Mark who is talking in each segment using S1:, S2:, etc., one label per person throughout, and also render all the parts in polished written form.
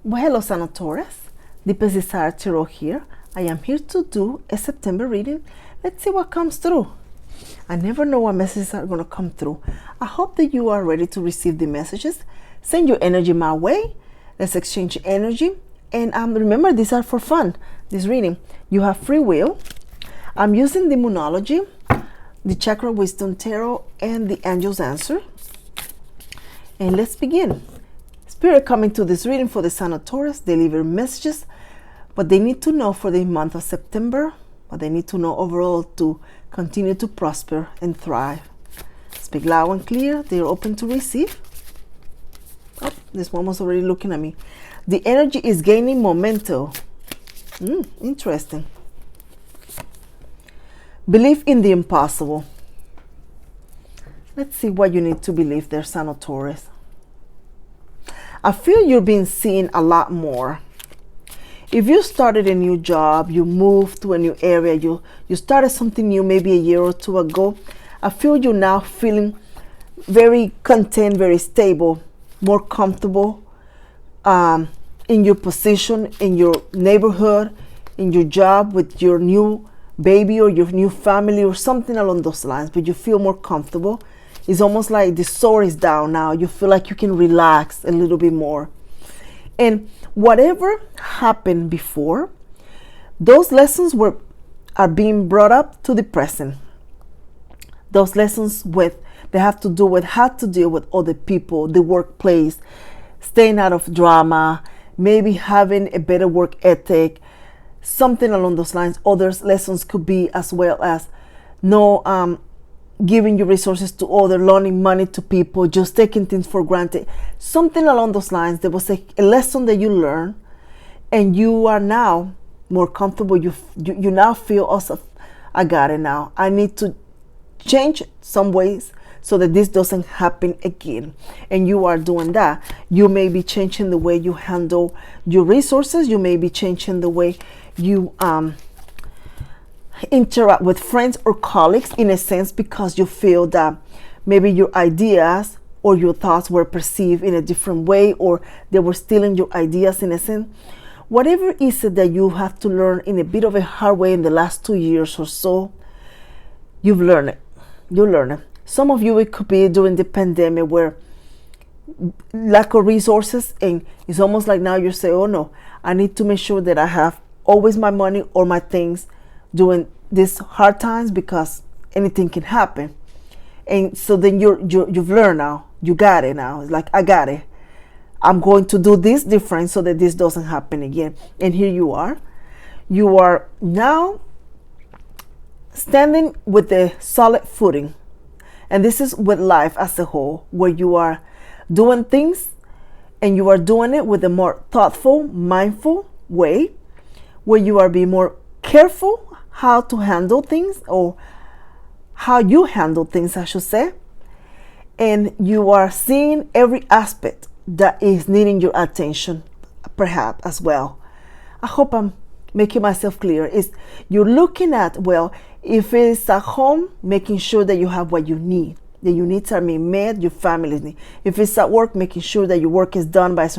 S1: Well, hello, Son of Taurus. Deepest Desire Tarot here. I am here to do a September reading. Let's see what comes through. I never know what messages are going to come through. I hope that you are ready to receive the messages. Send your energy my way. Let's exchange energy. And remember, these are for fun, this reading. You have free will. I'm using the Moonology, the Chakra Wisdom Tarot, and the Angel's Answer. And let's begin. Spirit coming to this reading for the Son of Taurus, deliver messages, what they need to know for the month of September, what they need to know overall to continue to prosper and thrive. Speak loud and clear. They are open to receive. Oh, this one was already looking at me. The energy is gaining momentum. Interesting. Believe in the impossible. Let's see what you need to believe there, Son of Taurus. I feel you're being seen a lot more. If you started a new job, you moved to a new area, you started something new maybe a year or two ago, I feel you're now feeling very content, very stable, more comfortable in your position, in your neighborhood, in your job, with your new baby or your new family or something along those lines, but you feel more comfortable. It's almost like the sword is down now. You feel like you can relax a little bit more. And whatever happened before, those lessons are being brought up to the present. Those lessons they have to do with how to deal with other people, the workplace, staying out of drama, maybe having a better work ethic, something along those lines. Other lessons could be as well as giving your resources to others, loaning money to people, just taking things for granted. Something along those lines. There was a lesson that you learned, and you are now more comfortable. You now feel, also, I got it now. I need to change some ways so that this doesn't happen again. And you are doing that. You may be changing the way you handle your resources. You may be changing the way you interact with friends or colleagues, in a sense, because you feel that maybe your ideas or your thoughts were perceived in a different way, or they were stealing your ideas, in a sense. Whatever is it that you have to learn in a bit of a hard way in the last 2 years or so, you've learned it. You learn it. Some of you, it could be during the pandemic, where lack of resources, and it's almost like now you say, oh no, I need to make sure that I have always my money or my things during these hard times, because anything can happen. And so then you've learned now. You got it now. It's like, I got it. I'm going to do this different so that this doesn't happen again. And here you are. You are now standing with a solid footing. And this is with life as a whole, where you are doing things and you are doing it with a more thoughtful, mindful way, where you are being more careful how to handle things, or how you handle things, I should say. And you are seeing every aspect that is needing your attention, perhaps, as well. I hope I'm making myself clear. You're looking at, well, if it's at home, making sure that you have what you need, that your needs are being met, your family's need. If it's at work, making sure that your work is done by.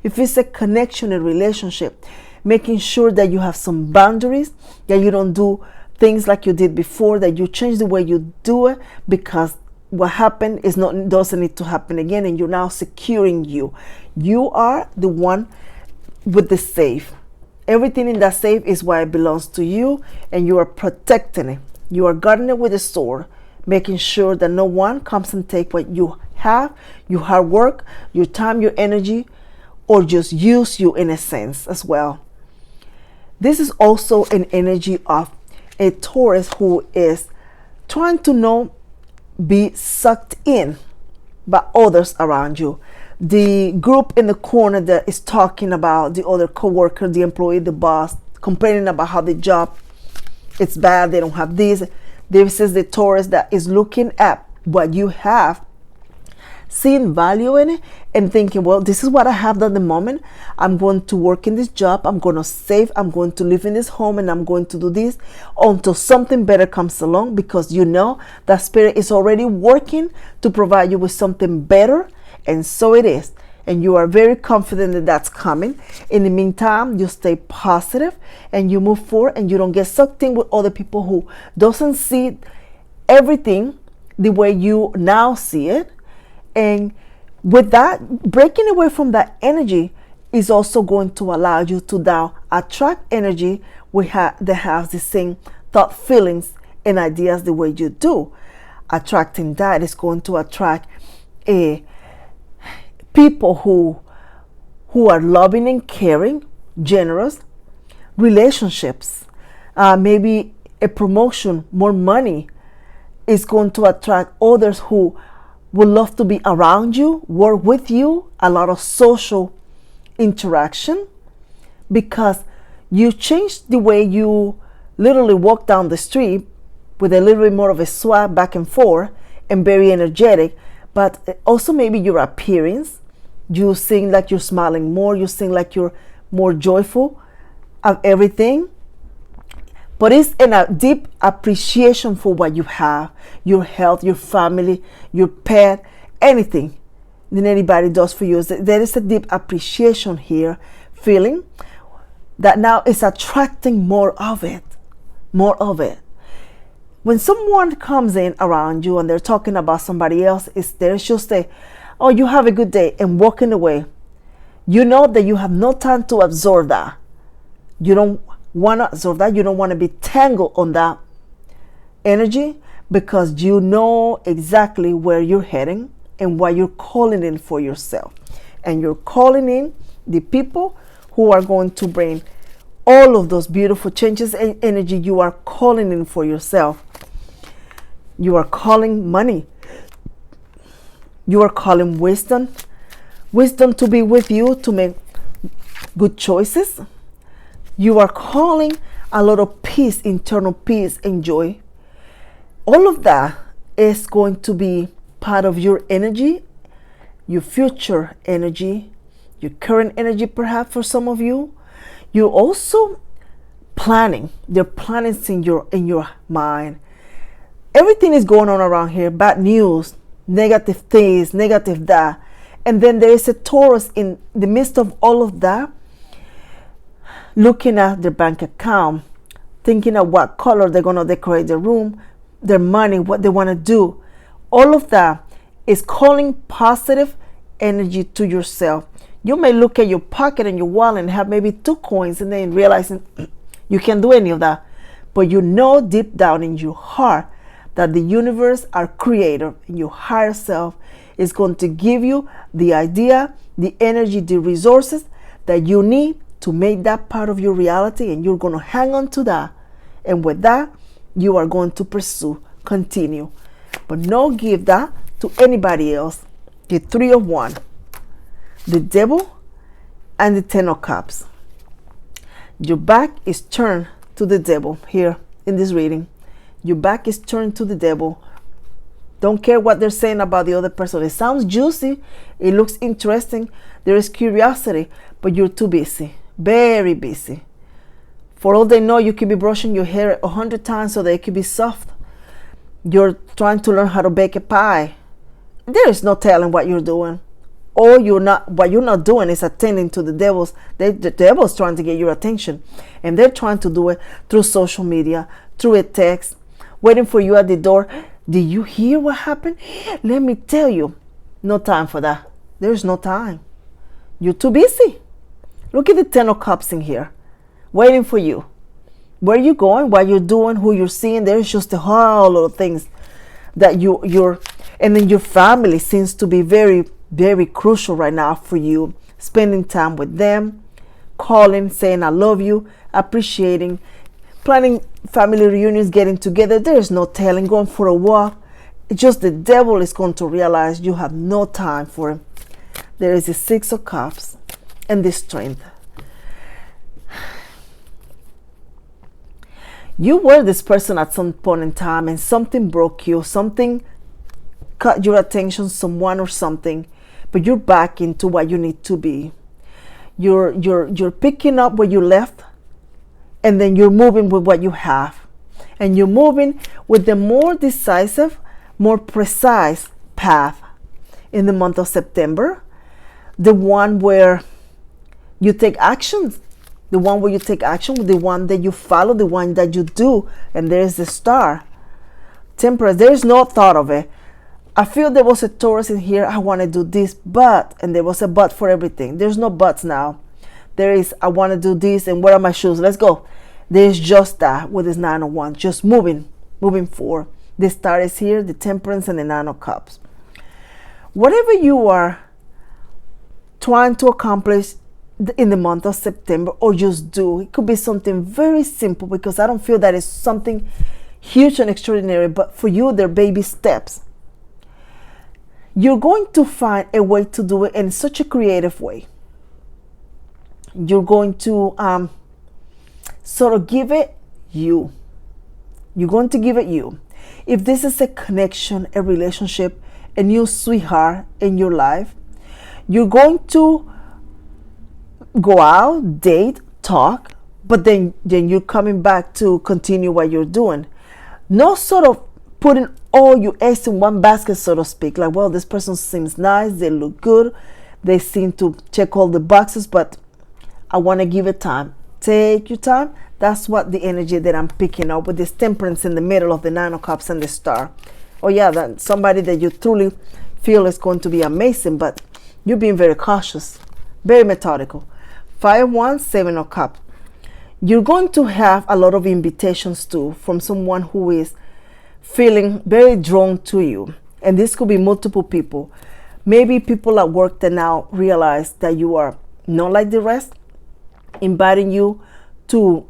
S1: If it's a connection, a relationship, making sure that you have some boundaries, that you don't do things like you did before, that you change the way you do it, because what happened doesn't need to happen again, and you're now securing you. You are the one with the safe. Everything in that safe is why it belongs to you, and you are protecting it. You are guarding it with a sword, making sure that no one comes and take what you have, your hard work, your time, your energy, or just use you in a sense as well. This is also an energy of a Taurus who is trying to be sucked in by others around you. The group in the corner that is talking about the other coworker, the employee, the boss, complaining about how the job it's bad, they don't have this. This is the Taurus that is looking at what you have, seeing value in it, and thinking, well, this is what I have at the moment. I'm going to work in this job. I'm going to save. I'm going to live in this home, and I'm going to do this until something better comes along, because you know that spirit is already working to provide you with something better. And so it is. and you are very confident that that's coming. In the meantime, you stay positive and you move forward, and you don't get sucked in with other people who doesn't see everything the way you now see it. And with that, breaking away from that energy is also going to allow you to now attract energy that has the same thought, feelings, and ideas the way you do. Attracting that is going to attract people who are loving and caring, generous, relationships, maybe a promotion, more money. Is going to attract others who would love to be around you, work with you, a lot of social interaction, because you changed the way you literally walk down the street with a little bit more of a swag back and forth and very energetic, but also maybe your appearance. You seem like you're smiling more, you seem like you're more joyful of everything. But it's in a deep appreciation for what you have, your health, your family, your pet, anything that anybody does for you. There is a deep appreciation here, feeling that now is attracting more of it, more of it. When someone comes in around you and they're talking about somebody else, there's just oh, you have a good day, and walking away. You know that you have no time to absorb that. You don't want to absorb that. You don't want to be tangled on that energy, because you know exactly where you're heading and what you're calling in for yourself. And you're calling in the people who are going to bring all of those beautiful changes and energy you are calling in for yourself. You are calling money. You are calling wisdom. Wisdom to be with you to make good choices. You are calling a lot of peace, internal peace and joy. All of that is going to be part of your energy, your future energy, your current energy perhaps for some of you. You're also planning. There are plannings in your mind. Everything is going on around here. Bad news, negative things, negative that. And then there is a Taurus in the midst of all of that, looking at their bank account, thinking of what color they're going to decorate their room, their money, what they want to do. All of that is calling positive energy to yourself. You may look at your pocket and your wallet and have maybe 2 coins, and then realizing you can't do any of that. But you know deep down in your heart that the universe, our creator, and your higher self is going to give you the idea, the energy, the resources that you need to make that part of your reality, and you're going to hang on to that. And with that, you are going to pursue, continue. But no give that to anybody else. The 3 of Wands, the Devil, and the 10 of Cups. Your back is turned to the Devil here in this reading. Your back is turned to the Devil. Don't care what they're saying about the other person. It sounds juicy. It looks interesting. There is curiosity, but you're too busy. Very busy. For all they know, you could be brushing your hair 100 times so that it could be soft. You're trying to learn how to bake a pie. There is no telling what you're doing. Or what you're not doing is attending to the devils. The devil's trying to get your attention. And they're trying to do it through social media, through a text, waiting for you at the door. Did you hear what happened? Let me tell you. No time for that. There's no time. You're too busy. Look at the 10 of Cups in here, waiting for you. Where you going, what you're doing, who you're seeing. There's just a whole lot of things that you're, and then your family seems to be very, very crucial right now for you. Spending time with them, calling, saying I love you, appreciating, planning family reunions, getting together. There's no telling, going for a walk. It's just the devil is going to realize you have no time for him. There is the 6 of Cups and the Strength. You were this person at some point in time, and something broke you, something caught your attention, someone or something, but you're back into what you need to be. You're picking up where you left, and then you're moving with what you have, and you're moving with the more decisive, more precise path in the month of September. the one where you take actions, the one where you take action, the one that you follow, the one that you do. And there's the Star. Temperance, there is no thought of it. I feel there was a Taurus in here, I want to do this, but, and there was a but for everything. There's no buts now. There is, I want to do this, and where are my shoes? Let's go. There's just that with this 9 of Wands, just moving forward. The Star is here, the Temperance, and the 9 of Cups. Whatever you are trying to accomplish in the month of September, or just do, it could be something very simple, because I don't feel that it's something huge and extraordinary, but for you, they're baby steps. You're going to find a way to do it in such a creative way. You're going to sort of give it you. You're going to give it you. If this is a connection, a relationship, a new sweetheart in your life, you're going to go out, date, talk, but then you're coming back to continue what you're doing. No sort of putting all your eggs in one basket, so to speak. Like, well, this person seems nice, they look good, they seem to check all the boxes, but I want to give it time. Take your time. That's what the energy that I'm picking up with this Temperance in the middle of the 9 of Cups and the Star. Oh yeah, that's somebody that you truly feel is going to be amazing, but you're being very cautious, very methodical. 5 of Wands, 7 of Cups. You're going to have a lot of invitations too from someone who is feeling very drawn to you. And this could be multiple people. Maybe people at work that now realize that you are not like the rest, inviting you to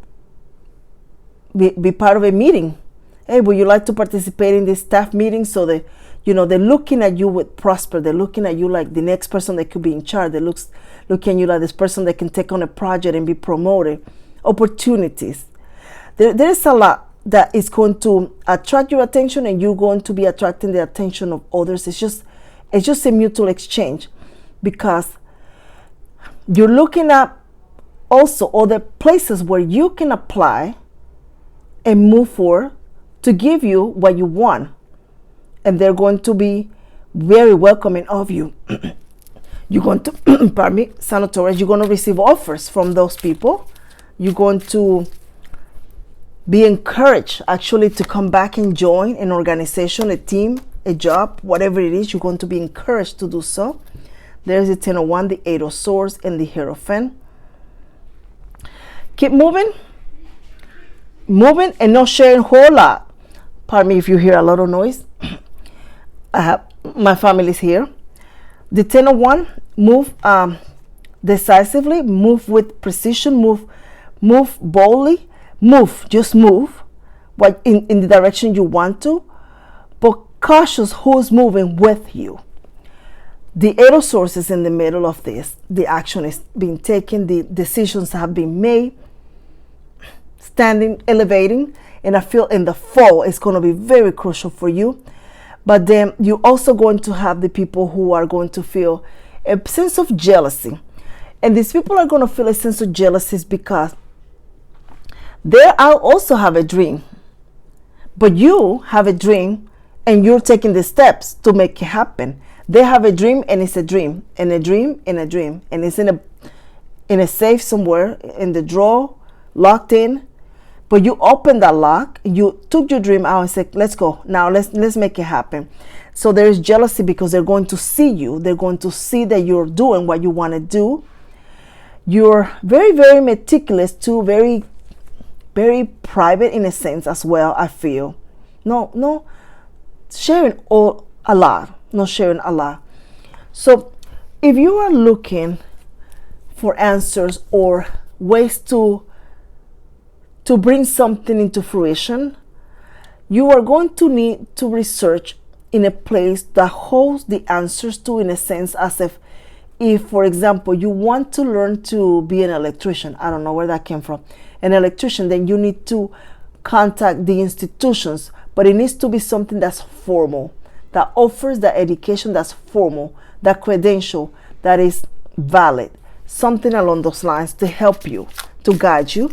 S1: be part of a meeting. Hey, would you like to participate in this staff meeting? So that, you know, they're looking at you with prosper. They're looking at you like the next person that could be in charge. They're looking at you like this person that can take on a project and be promoted. Opportunities. There is a lot that is going to attract your attention, and you're going to be attracting the attention of others. It's just a mutual exchange, because you're looking at also other places where you can apply and move forward to give you what you want, and they're going to be very welcoming of you. You're going to pardon me, Son of Taurus, you're going to receive offers from those people. You're going to be encouraged actually to come back and join an organization, a team, a job, whatever it is. You're going to be encouraged to do so. There's the 10 of Wands, the 8 of Swords, and the Hierophant. Keep moving and not sharing a whole lot. Pardon me if you hear a lot of noise. My family's here. The 10 of Wands, move decisively, move with precision, move boldly, just move what in the direction you want to, but cautious who's moving with you. The 8 of Swords is in the middle of this. The action is being taken, the decisions have been made, standing, elevating, and I feel in the fall it's going to be very crucial for you. But then you're also going to have the people who are going to feel a sense of jealousy. And these people are going to feel a sense of jealousy because they also have a dream. But you have a dream and you're taking the steps to make it happen. They have a dream and it's a dream, and a dream, and a dream. And it's in a safe somewhere, in the drawer, locked in. But you opened that lock, you took your dream out and said, let's go. Now let's make it happen. So there is jealousy because they're going to see you. They're going to see that you're doing what you want to do. You're very, very meticulous too, very, very private in a sense as well, I feel. No sharing a lot. Not sharing a lot. So if you are looking for answers or ways to bring something into fruition, you are going to need to research in a place that holds the answers to, in a sense, as if for example you want to learn to be an electrician. I don't know where that came from. An electrician, then you need to contact the institutions, but it needs to be something that's formal, that offers the education that's formal, that credential that is valid, something along those lines to help you, to guide you.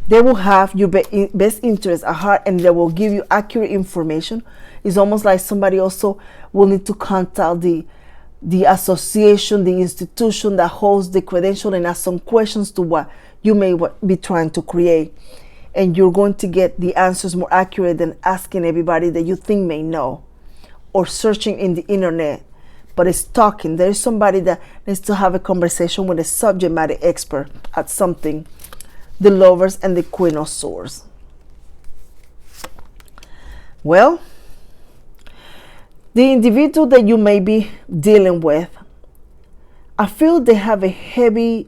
S1: They will have your best interest at heart, and they will give you accurate information. It's almost like somebody also will need to contact the association, the institution that holds the credential, and ask some questions to what you may be trying to create. And you're going to get the answers more accurate than asking everybody that you think may know, or searching in the internet. But it's talking. There is somebody that needs to have a conversation with a subject matter expert at something. The Lovers and the Queen of Swords. Well, the individual that you may be dealing with, I feel they have a heavy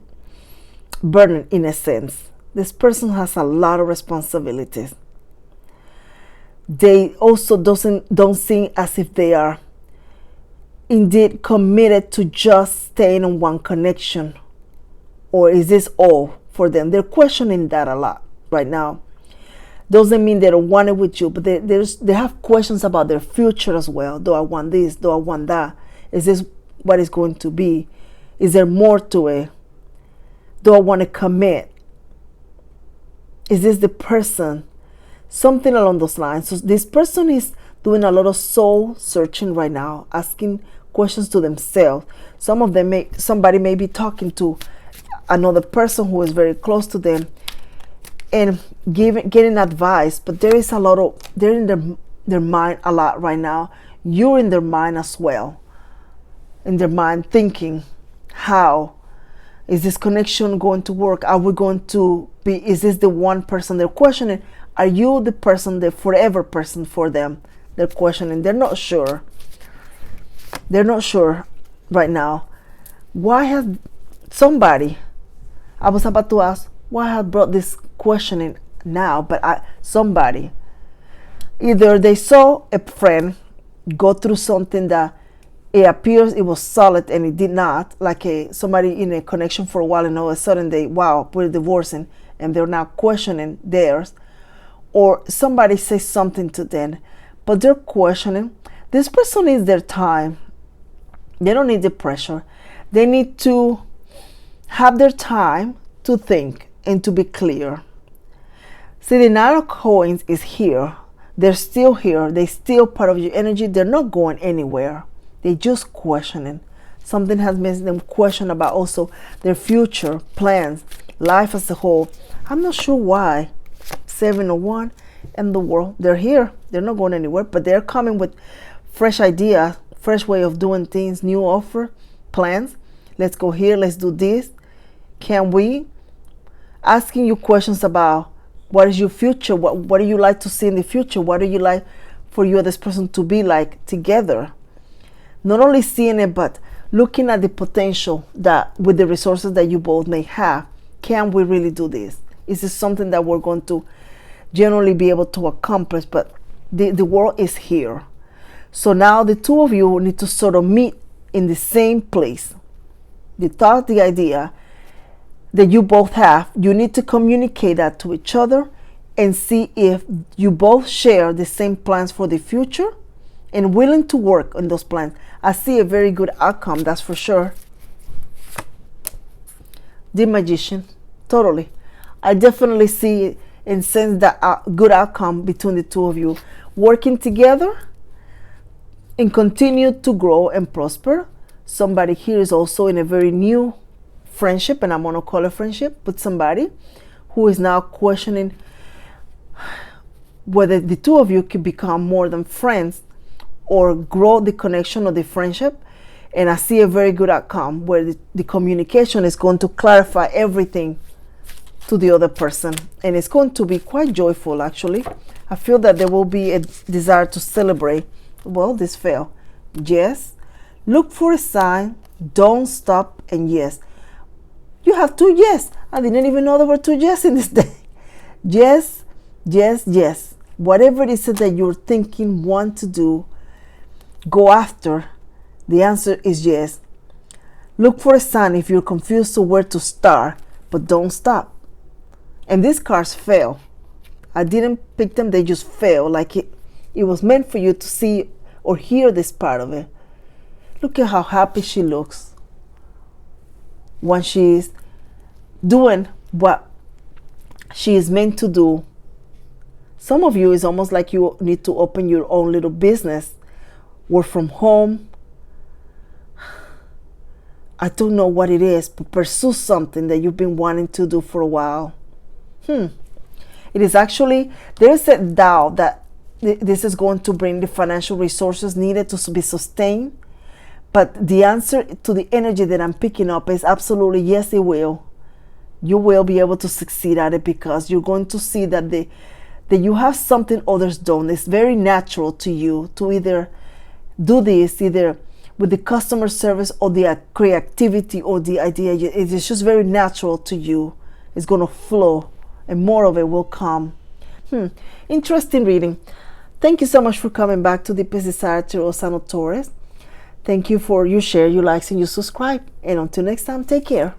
S1: burden in a sense. This person has a lot of responsibilities. They also don't seem as if they are indeed committed to just staying on one connection. Or is this all for them? They're questioning that a lot right now. Doesn't mean they don't want it with you, but they have questions about their future as well. Do I want this? Do I want that? Is this what it's going to be? Is there more to it? Do I want to commit? Is this the person? Something along those lines. So this person is doing a lot of soul searching right now, asking questions to themselves. Some of them somebody may be talking to another person who is very close to them and getting advice, but there is a lot of, they're in their mind a lot right now. You're in their mind as well, in their mind thinking, how is this connection going to work? Are we going to be, is this the one person they're questioning? Are you the person, the forever person for them? They're questioning. They're not sure. They're not sure right now. Why has somebody, I was about to ask, why have brought this questioning now, but somebody, either they saw a friend go through something that it appears it was solid and it did not, like somebody in a connection for a while and all of a sudden we're divorcing, and they're now questioning theirs, or somebody says something to them, but they're questioning. This person needs their time. They don't need the pressure. They need to have their time to think and to be clear. See, the Nine of Coins is here. They're still here. They're still part of your energy. They're not going anywhere. They're just questioning. Something has made them question about also their future plans, life as a whole. I'm not sure why. 701 and the World. They're here. They're not going anywhere, but they're coming with fresh ideas, fresh way of doing things, new offer, plans. Let's go here. Let's do this. Can we? Asking you questions about what is your future? What do you like to see in the future? What do you like for you and this person to be like together? Not only seeing it, but looking at the potential that with the resources that you both may have. Can we really do this? Is this something that we're going to generally be able to accomplish? But the world is here. So now the two of you need to sort of meet in the same place. The thought, the idea that you both have, you need to communicate that to each other and see if you both share the same plans for the future and willing to work on those plans. I see a very good outcome, that's for sure. The Magician, totally. I definitely see and sense that good outcome between the two of you working together and continue to grow and prosper. Somebody here is also in a very new friendship, and I'm going to call it friendship, with somebody who is now questioning whether the two of you could become more than friends or grow the connection or the friendship. And I see a very good outcome where the communication is going to clarify everything to the other person, and it's going to be quite joyful. Actually, I feel that there will be a desire to celebrate. Well, this failed. Yes, look for a sign, don't stop, and yes. You have two yes. I didn't even know there were two yes in this day. Yes, yes, yes. Whatever it is that you're thinking, want to do, go after, the answer is yes. Look for a sign if you're confused to where to start, but don't stop. And these cards fail. I didn't pick them, they just fail. Like it was meant for you to see or hear this part of it. Look at how happy she looks when she's doing what she is meant to do. Some of you is almost like you need to open your own little business, work from home. I don't know what it is, but pursue something that you've been wanting to do for a while. It is actually, there is a doubt that this is going to bring the financial resources needed to be sustained. But the answer to the energy that I'm picking up is absolutely yes, it will. You will be able to succeed at it, because you're going to see that that you have something others don't. It's very natural to you to either do this, either with the customer service or the creativity or the idea. It's just very natural to you. It's going to flow, and more of it will come. Interesting reading. Thank you so much for coming back to Deepest Desire Tarot Sign of Taurus. Thank you for your share, your likes, and your subscribe. And until next time, take care.